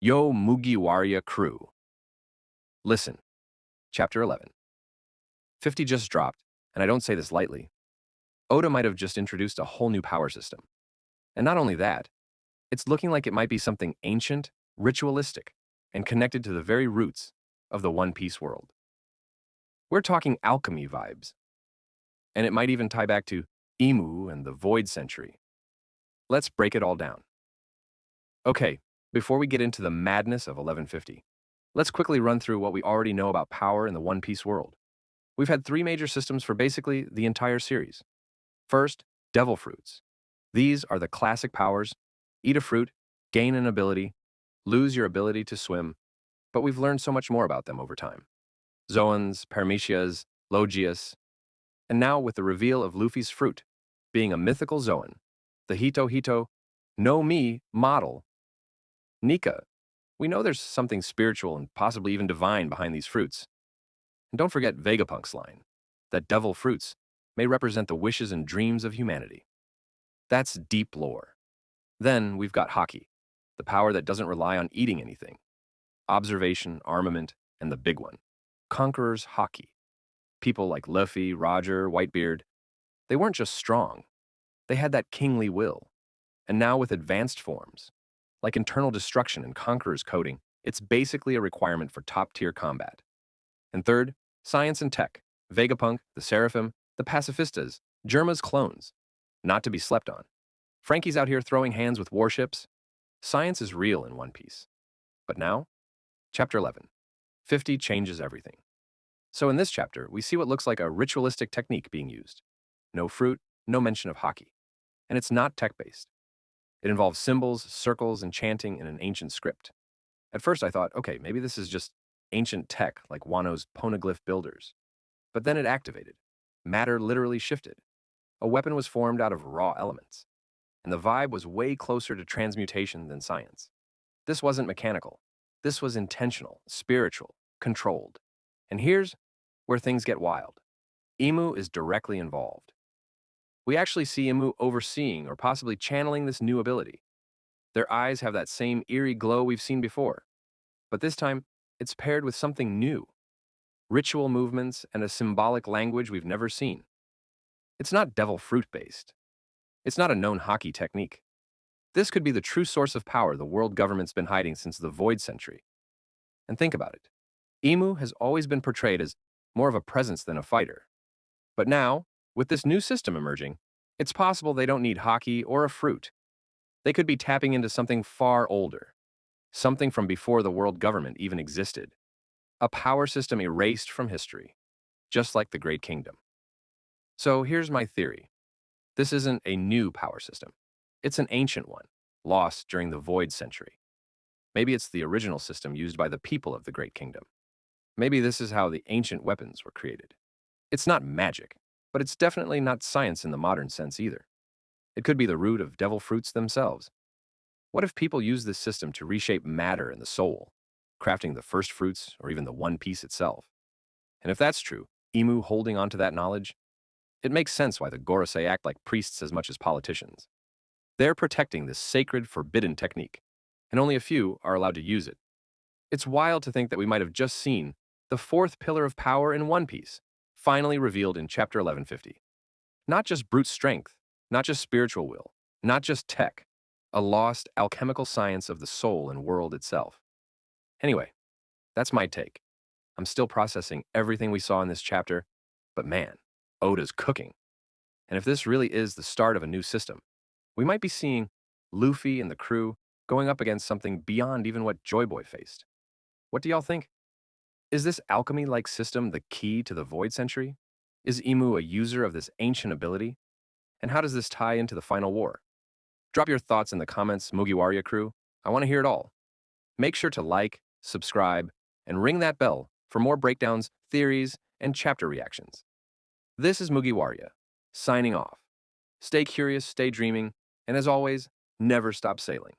Yo Mugiwarya crew. Listen, Chapter 11. 50 just dropped, and I don't say this lightly. Oda might have just introduced a whole new power system. And not only that, it's looking like it might be something ancient, ritualistic, and connected to the very roots of the One Piece world. We're talking alchemy vibes. And it might even tie back to Emu and the Void Century. Let's break it all down. Okay, before we get into the madness of 1150, let's quickly run through what we already know about power in the One Piece world. We've had three major systems for basically the entire series. First, devil fruits. These are the classic powers: eat a fruit, gain an ability, lose your ability to swim, but we've learned so much more about them over time. Zoans, Paramecias, Logias, and now with the reveal of Luffy's fruit being a mythical Zoan, the Hito Hito no Mi model, Nika. We know there's something spiritual and possibly even divine behind these fruits. And don't forget Vegapunk's line, that devil fruits may represent the wishes and dreams of humanity. That's deep lore. Then we've got Haki, the power that doesn't rely on eating anything. Observation, armament, and the big one, Conqueror's Haki. People like Luffy, Roger, Whitebeard, they weren't just strong. They had that kingly will. And now with advanced forms, like internal destruction and Conqueror's coding, it's basically a requirement for top-tier combat. And third, science and tech. Vegapunk, the Seraphim, the Pacifistas, Germa's clones. Not to be slept on. Frankie's out here throwing hands with warships. Science is real in One Piece. But now, Chapter 11. 50 changes everything. So in this chapter, we see what looks like a ritualistic technique being used. No fruit, no mention of Haki. And it's not tech-based. It involves symbols, circles, and chanting in an ancient script. At first I thought, okay, maybe this is just ancient tech like Wano's poneglyph builders. But then it activated. Matter literally shifted. A weapon was formed out of raw elements. And the vibe was way closer to transmutation than science. This wasn't mechanical. This was intentional, spiritual, controlled. And here's where things get wild. Emu is directly involved. We actually see Emu overseeing or possibly channeling this new ability. Their eyes have that same eerie glow we've seen before. But this time, it's paired with something new. Ritual movements and a symbolic language we've never seen. It's not devil fruit-based. It's not a known Haki technique. This could be the true source of power the world government's been hiding since the Void Century. And think about it. Emu has always been portrayed as more of a presence than a fighter. But now, with this new system emerging, it's possible they don't need Haki or a fruit. They could be tapping into something far older. Something from before the world government even existed. A power system erased from history, just like the Great Kingdom. So here's my theory. This isn't a new power system. It's an ancient one, lost during the Void Century. Maybe it's the original system used by the people of the Great Kingdom. Maybe this is how the ancient weapons were created. It's not magic, but it's definitely not science in the modern sense either. It could be the root of devil fruits themselves. What if people use this system to reshape matter and the soul, crafting the first fruits or even the One Piece itself? And if that's true, Emu holding on to that knowledge, it makes sense why the Gorosei act like priests as much as politicians. They're protecting this sacred, forbidden technique, and only a few are allowed to use it. It's wild to think that we might have just seen the fourth pillar of power in One Piece, finally revealed in Chapter 1150. Not just brute strength, not just spiritual will, not just tech, a lost alchemical science of the soul and world itself. Anyway, that's my take. I'm still processing everything we saw in this chapter, but man, Oda's cooking. And if this really is the start of a new system, we might be seeing Luffy and the crew going up against something beyond even what Joy Boy faced. What do y'all think? Is this alchemy-like system the key to the Void Century? Is Emu a user of this ancient ability? And how does this tie into the final war? Drop your thoughts in the comments, Mugiwarya crew. I want to hear it all. Make sure to like, subscribe, and ring that bell for more breakdowns, theories, and chapter reactions. This is Mugiwarya, signing off. Stay curious, stay dreaming, and as always, never stop sailing.